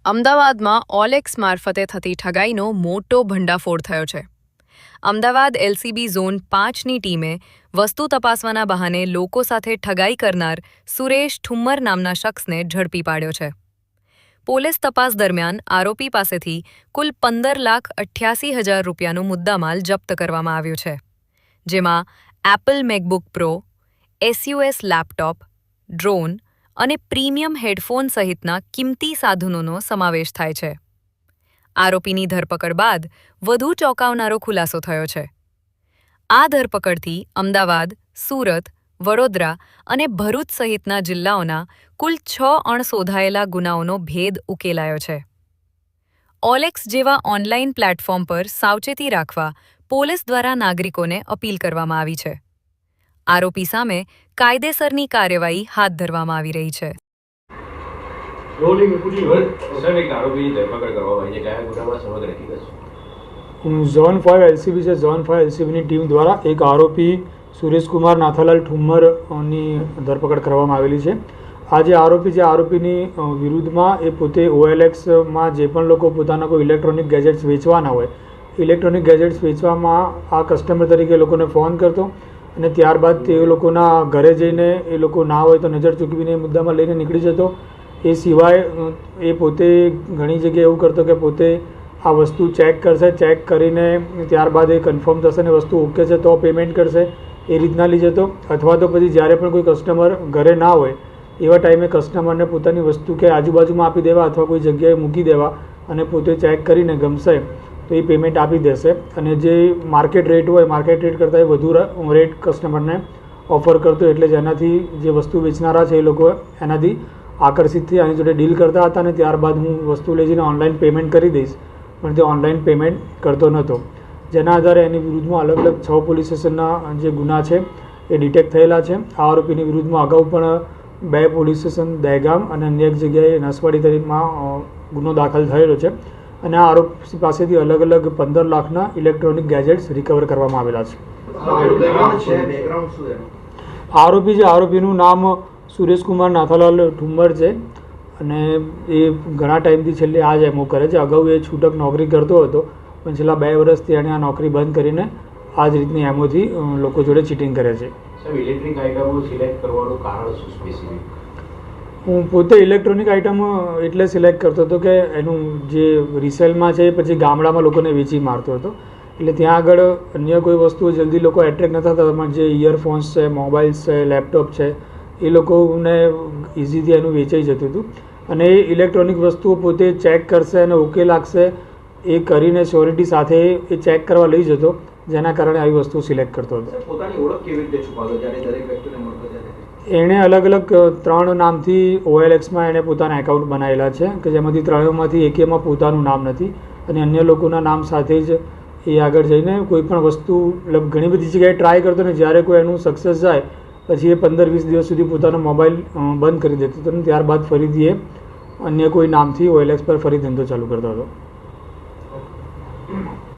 અમદાવાદમાં ઓલેક્સ મારફતે થતી ઠગાઈનો મોટો ભંડાફોડ થયો છે. અમદાવાદ એલસીબી ઝોન 5ની ટીમે વસ્તુ તપાસવાના બહાને લોકો સાથે ઠગાઈ કરનાર સુરેશ ઠુમ્મર નામના શખ્સને ઝડપી પાડ્યો છે. પોલીસ તપાસ દરમિયાન આરોપી પાસેથી કુલ 15,88,000 રૂપિયાનો મુદ્દામાલ જપ્ત કરવામાં આવ્યો છે, જેમાં Apple MacBook Pro, ASUS laptop, drone અને પ્રીમિયમ હેડફોન સહિતના કિંમતી સાધનોનો સમાવેશ થાય છે. આરોપીની ધરપકડ બાદ વધુ ચોંકાવનારો ખુલાસો થયો છે. આ ધરપકડથી અમદાવાદ, સુરત, વડોદરા અને ભરૂચ સહિતના જિલ્લાઓના કુલ 6 અણશોધાયેલા ગુનાઓનો ભેદ ઉકેલાયો છે. ઓલેક્સ જેવા ઓનલાઈન પ્લેટફોર્મ પર સાવચેતી રાખવા પોલીસ દ્વારા નાગરિકોને અપીલ કરવામાં આવી છે. આરોપી સામે કાયદેસરની કાર્યવાહી હાથ ધરવામાં આવી રહી છે. ઝોન 5 એલસીબી છે. ઝોન 5 એલસીબીની ટીમ દ્વારા એક આરોપી સુરેશકુમાર નાથાલાલ ઠુમ્મરની ધરપકડ કરવામાં આવેલી છે. આ જે આરોપીની વિરુદ્ધમાં એ પોતે OLXમાં જે પણ લોકો પોતાના કોઈ ઇલેક્ટ્રોનિક ગેજેટ્સ વેચવાના હોય, ઇલેક્ટ્રોનિક ગેજેટ્સ વેચવામાં આ કસ્ટમર તરીકે લોકોને ફોન કરતો અને ત્યારબાદ તે લોકોના ઘરે જઈને એ લોકો ના હોય તો નજર ચૂકવીને મુદ્દામાં લઈને નીકળી જતો. એ સિવાય એ પોતે ઘણી જગ્યાએ એવું કરતો કે પોતે આ વસ્તુ ચેક કરશે, ચેક કરીને ત્યારબાદ એ કન્ફર્મ થશે ને વસ્તુ ઓકે છે તો પેમેન્ટ કરશે, એ રીતના લઈ જતો. અથવા તો પછી જ્યારે પણ કોઈ કસ્ટમર ઘરે ના હોય એવા ટાઈમે કસ્ટમરને પોતાની વસ્તુ કે આજુબાજુમાં આપી દેવા અથવા કોઈ જગ્યાએ મૂકી દેવા અને પોતે ચેક કરીને ગમશે તો એ પેમેન્ટ આપી દેશે. અને જે માર્કેટ રેટ હોય, માર્કેટ રેટ કરતાં વધુ રેટ કસ્ટમરને ઓફર કરતો, એટલે જેનાથી જે વસ્તુ વેચનારા છે એ લોકો એનાથી આકર્ષિત થઈ આની જોડે ડીલ કરતા હતા અને ત્યારબાદ હું વસ્તુ લઈ જઈને ઓનલાઈન પેમેન્ટ કરી દઈશ, પણ તે ઓનલાઈન પેમેન્ટ કરતો નહોતો. જેના આધારે એની વિરુદ્ધમાં અલગ અલગ 6 પોલીસ સ્ટેશનના જે ગુના છે એ ડિટેક્ટ થયેલા છે. આ આરોપીની વિરુદ્ધમાં અગાઉ પણ 2 પોલીસ સ્ટેશન દહેગામ અને અન્ય એક જગ્યાએ નસવાડી તરીકમાં ગુનો દાખલ થયેલો છે. અને આ આરોપી પાસેથી અલગ અલગ 15 લાખના ઇલેક્ટ્રોનિક ગેજેટ્સ રિકવર કરવામાં આવેલા છે. આરોપીનું નામ સુરેશકુમાર નાથાલાલ ઠુમ્મર છે અને એ ઘણા ટાઈમથી છેલ્લે આ જ એમો કરે છે. અગાઉ એ છૂટક નોકરી કરતો હતો, પણ છેલ્લા 2 વર્ષથી એણે આ નોકરી બંધ કરીને આ જ રીતની એમોથી લોકો જોડે ચીટિંગ કરે છે. ઇલેક્ટ્રિક આઇટમો સિલેક્ટ કરવાનું કારણ શું સ્પેસિફિક? હું પોતે ઇલેક્ટ્રોનિક આઇટમ એટલે સિલેક્ટ કરતો હતો કે એનું જે રિસેલમાં છે એ પછી ગામડામાં લોકોને વેચી મારતો હતો, એટલે ત્યાં આગળ અન્ય કોઈ વસ્તુઓ જલ્દી લોકો એટ્રેક્ટ નતા થતા, પણ જે ઇયરફોન્સ છે, મોબાઈલ્સ છે, લેપટોપ છે એ લોકોને ઇઝીથી એનું વેચાઈ જતું હતું. અને એ ઇલેક્ટ્રોનિક વસ્તુઓ પોતે ચેક કરશે અને ઓકે લાગશે એ કરીને શ્યોરિટી સાથે એ ચેક કરવા લઈ જતો, જેના કારણે આવી વસ્તુ સિલેક્ટ કરતો હતો. પોતાની ઓળખ કેવી રીતે છુપાવતો જ્યારે દરેક વ્યક્તિને મળતો ત્યારે? એણે અલગ અલગ 3 નામથી OLXમાં એણે પોતાના એકાઉન્ટ બનાવેલા છે કે જેમાંથી 3માંથી એકેમાં પોતાનું નામ નથી અને અન્ય લોકોના નામ સાથે જ એ આગળ જઈને કોઈ પણ વસ્તુ ઘણી બધી જગ્યાએ ટ્રાય કરતો ને જ્યારે કોઈ એનું સક્સેસ જાય પછી એ 15-20 દિવસ સુધી પોતાનો મોબાઈલ બંધ કરી દેતો હતો અને ત્યારબાદ ફરીથી એ અન્ય કોઈ નામથી OLX પર ફરી ધંધો ચાલુ કરતો હતો.